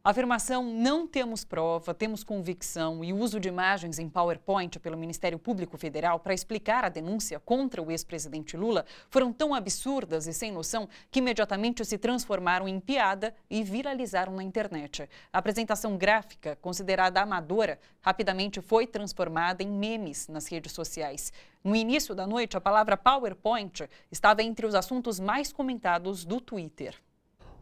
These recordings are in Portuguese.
A afirmação "não temos prova, temos convicção" e o uso de imagens em PowerPoint pelo Ministério Público Federal para explicar a denúncia contra o ex-presidente Lula foram tão absurdas e sem noção que imediatamente se transformaram em piada e viralizaram na internet. A apresentação gráfica, considerada amadora, rapidamente foi transformada em memes nas redes sociais. No início da noite, a palavra PowerPoint estava entre os assuntos mais comentados do Twitter.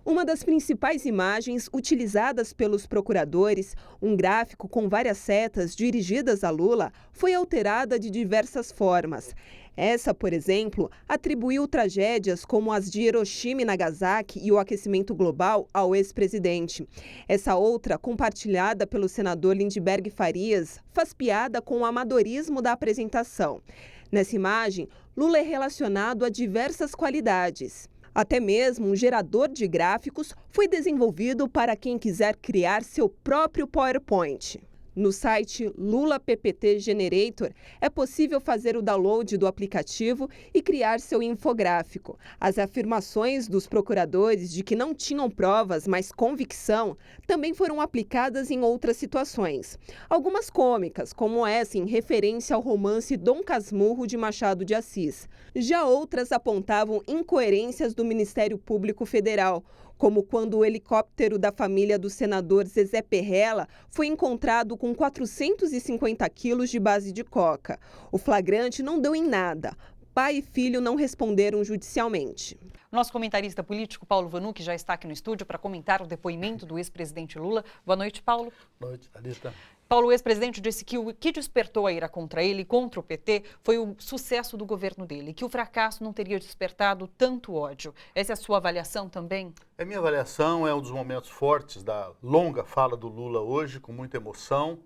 Uma das principais imagens utilizadas pelos procuradores, um gráfico com várias setas dirigidas a Lula, foi alterada de diversas formas. Essa, por exemplo, atribuiu tragédias como as de Hiroshima e Nagasaki e o aquecimento global ao ex-presidente. Essa outra, compartilhada pelo senador Lindbergh Farias, faz piada com o amadorismo da apresentação. Nessa imagem, Lula é relacionado a diversas qualidades. Até mesmo um gerador de gráficos foi desenvolvido para quem quiser criar seu próprio PowerPoint. No site Lula PPT Generator, é possível fazer o download do aplicativo e criar seu infográfico. As afirmações dos procuradores de que não tinham provas, mas convicção, também foram aplicadas em outras situações. Algumas cômicas, como essa em referência ao romance Dom Casmurro de Machado de Assis. Já outras apontavam incoerências do Ministério Público Federal, como quando o helicóptero da família do senador Zezé Perrella foi encontrado com 450 quilos de base de coca. O flagrante não deu em nada. Pai e filho não responderam judicialmente. Nosso comentarista político, Paulo Vanucchi, já está aqui no estúdio para comentar o depoimento do ex-presidente Lula. Boa noite, Paulo. Boa noite, Thalita. Paulo, o ex-presidente disse que o que despertou a ira contra ele e contra o PT foi o sucesso do governo dele, que o fracasso não teria despertado tanto ódio. Essa é a sua avaliação também? A minha avaliação é um dos momentos fortes da longa fala do Lula hoje, com muita emoção.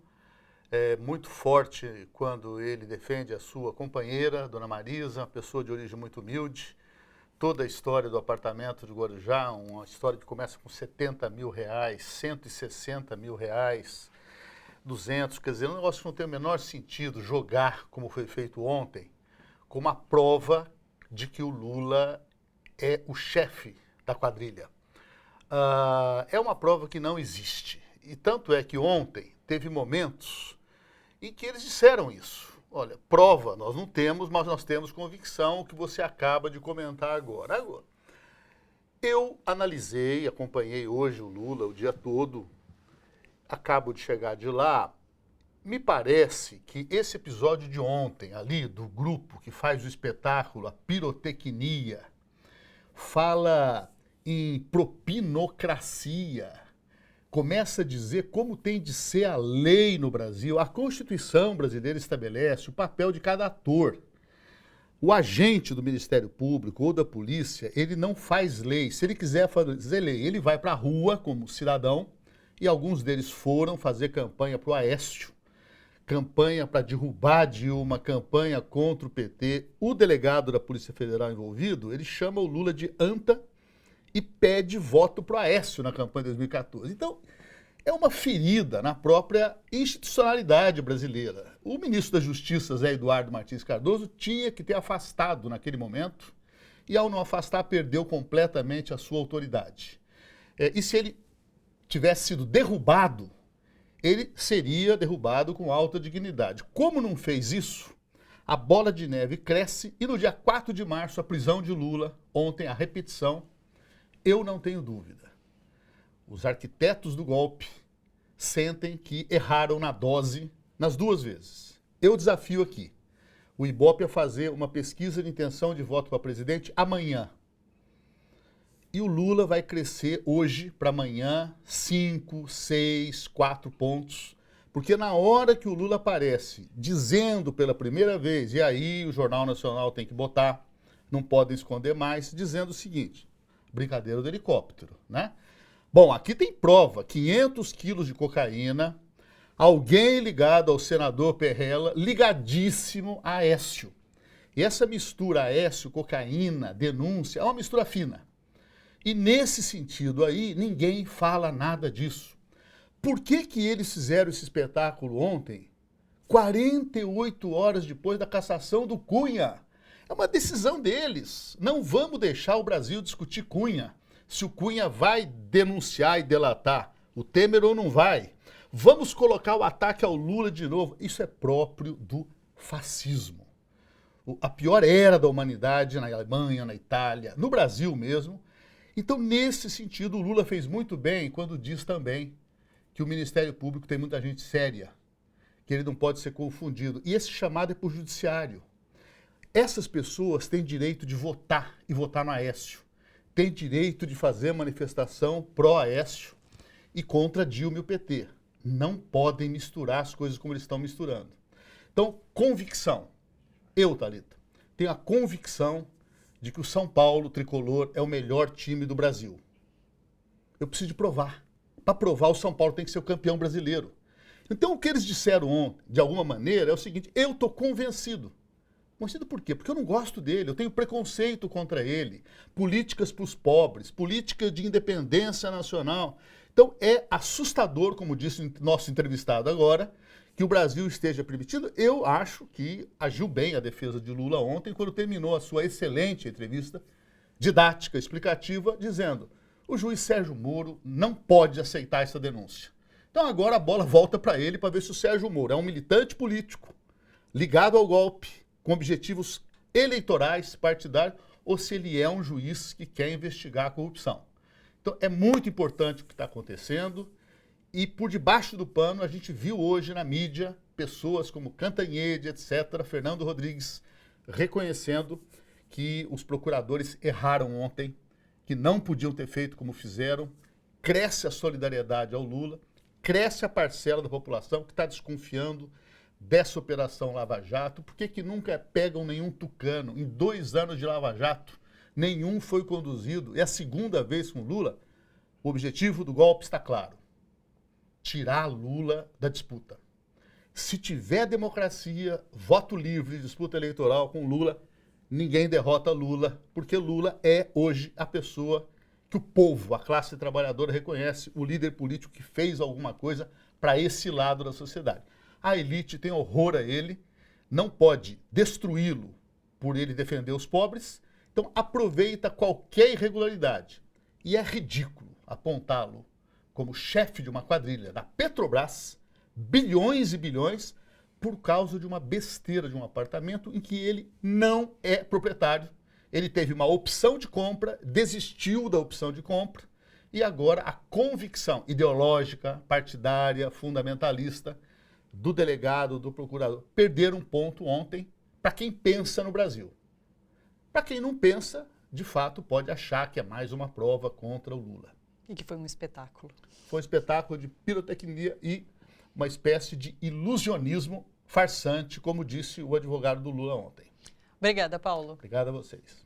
É muito forte quando ele defende a sua companheira, Dona Marisa, uma pessoa de origem muito humilde. Toda a história do apartamento de Guarujá, uma história que começa com R$70 mil, R$160 mil, 200, quer dizer, um negócio que não tem o menor sentido jogar, como foi feito ontem, como a prova de que o Lula é o chefe da quadrilha. É uma prova que não existe. E tanto é que ontem teve momentos em que eles disseram isso. Olha, prova nós não temos, mas nós temos convicção, o que você acaba de comentar agora. Eu analisei, acompanhei hoje o Lula o dia todo, acabo de chegar de lá. Me parece que esse episódio de ontem, ali, do grupo que faz o espetáculo, a pirotecnia, fala em propinocracia, começa a dizer como tem de ser a lei no Brasil. A Constituição brasileira estabelece o papel de cada ator. O agente do Ministério Público ou da polícia, ele não faz lei. Se ele quiser fazer lei, ele vai para a rua como cidadão, e alguns deles foram fazer campanha para o Aécio, campanha para derrubar Dilma, campanha contra o PT. O delegado da Polícia Federal envolvido, ele chama o Lula de anta e pede voto para o Aécio na campanha de 2014. Então, é uma ferida na própria institucionalidade brasileira. O ministro da Justiça, Zé Eduardo Martins Cardoso, tinha que ter afastado naquele momento e, ao não afastar, perdeu completamente a sua autoridade. E se ele tivesse sido derrubado, ele seria derrubado com alta dignidade. Como não fez isso, a bola de neve cresce e no dia 4 de março, a prisão de Lula, ontem a repetição, eu não tenho dúvida. Os arquitetos do golpe sentem que erraram na dose nas duas vezes. Eu desafio aqui o Ibope a fazer uma pesquisa de intenção de voto para presidente amanhã. E o Lula vai crescer hoje para amanhã 5, 6, 4 pontos. Porque na hora que o Lula aparece dizendo pela primeira vez, e aí o Jornal Nacional tem que botar, não podem esconder mais, dizendo o seguinte, brincadeira do helicóptero, né? Bom, aqui tem prova, 500 quilos de cocaína, alguém ligado ao senador Perrella, ligadíssimo a Aécio. E essa mistura Aécio, cocaína, denúncia, é uma mistura fina. E nesse sentido aí, ninguém fala nada disso. Por que que eles fizeram esse espetáculo ontem, 48 horas depois da cassação do Cunha? É uma decisão deles. Não vamos deixar o Brasil discutir Cunha. se o Cunha vai denunciar e delatar o Temer ou não vai. Vamos colocar o ataque ao Lula de novo. Isso é próprio do fascismo. A pior era da humanidade na Alemanha, na Itália, no Brasil mesmo. Então, nesse sentido, o Lula fez muito bem quando diz também que o Ministério Público tem muita gente séria, que ele não pode ser confundido. E esse chamado é para o judiciário. Essas pessoas têm direito de votar e votar no Aécio. Têm direito de fazer manifestação pró-Aécio e contra Dilma e o PT. Não podem misturar as coisas como eles estão misturando. Então, convicção. Eu, Thalita, tenho a convicção de que o São Paulo tricolor é o melhor time do Brasil. Eu preciso de provar. Para provar, o São Paulo tem que ser o campeão brasileiro. Então, o que eles disseram ontem, de alguma maneira, é o seguinte: eu estou convencido. Convencido por quê? Porque eu não gosto dele, eu tenho preconceito contra ele. Políticas para os pobres, política de independência nacional. Então, é assustador, como disse o nosso entrevistado agora, que o Brasil esteja permitido. Eu acho que agiu bem a defesa de Lula ontem, quando terminou a sua excelente entrevista, didática, explicativa, dizendo: o juiz Sérgio Moro não pode aceitar essa denúncia. Então agora a bola volta para ele para ver se o Sérgio Moro é um militante político ligado ao golpe, com objetivos eleitorais, partidários, ou se ele é um juiz que quer investigar a corrupção. Então é muito importante o que está acontecendo. E por debaixo do pano, a gente viu hoje na mídia pessoas como Cantanhede, etc., Fernando Rodrigues, reconhecendo que os procuradores erraram ontem, que não podiam ter feito como fizeram. Cresce a solidariedade ao Lula, cresce a parcela da população que está desconfiando dessa Operação Lava Jato. Por que nunca pegam nenhum tucano? Em 2 anos de Lava Jato, nenhum foi conduzido. É a segunda vez com Lula. O objetivo do golpe está claro: tirar Lula da disputa. Se tiver democracia, voto livre, disputa eleitoral com Lula, ninguém derrota Lula, porque Lula é hoje a pessoa que o povo, a classe trabalhadora, reconhece, o líder político que fez alguma coisa para esse lado da sociedade. A elite tem horror a ele, não pode destruí-lo por ele defender os pobres, então aproveita qualquer irregularidade. E é ridículo apontá-lo como chefe de uma quadrilha da Petrobras, bilhões e bilhões, por causa de uma besteira de um apartamento em que ele não é proprietário. Ele teve uma opção de compra, desistiu da opção de compra, e agora a convicção ideológica, partidária, fundamentalista do delegado, do procurador, perderam um ponto ontem para quem pensa no Brasil. Para quem não pensa, de fato, pode achar que é mais uma prova contra o Lula. E que foi um espetáculo. Foi um espetáculo de pirotecnia e uma espécie de ilusionismo farsante, como disse o advogado do Lula ontem. Obrigada, Paulo. Obrigado a vocês.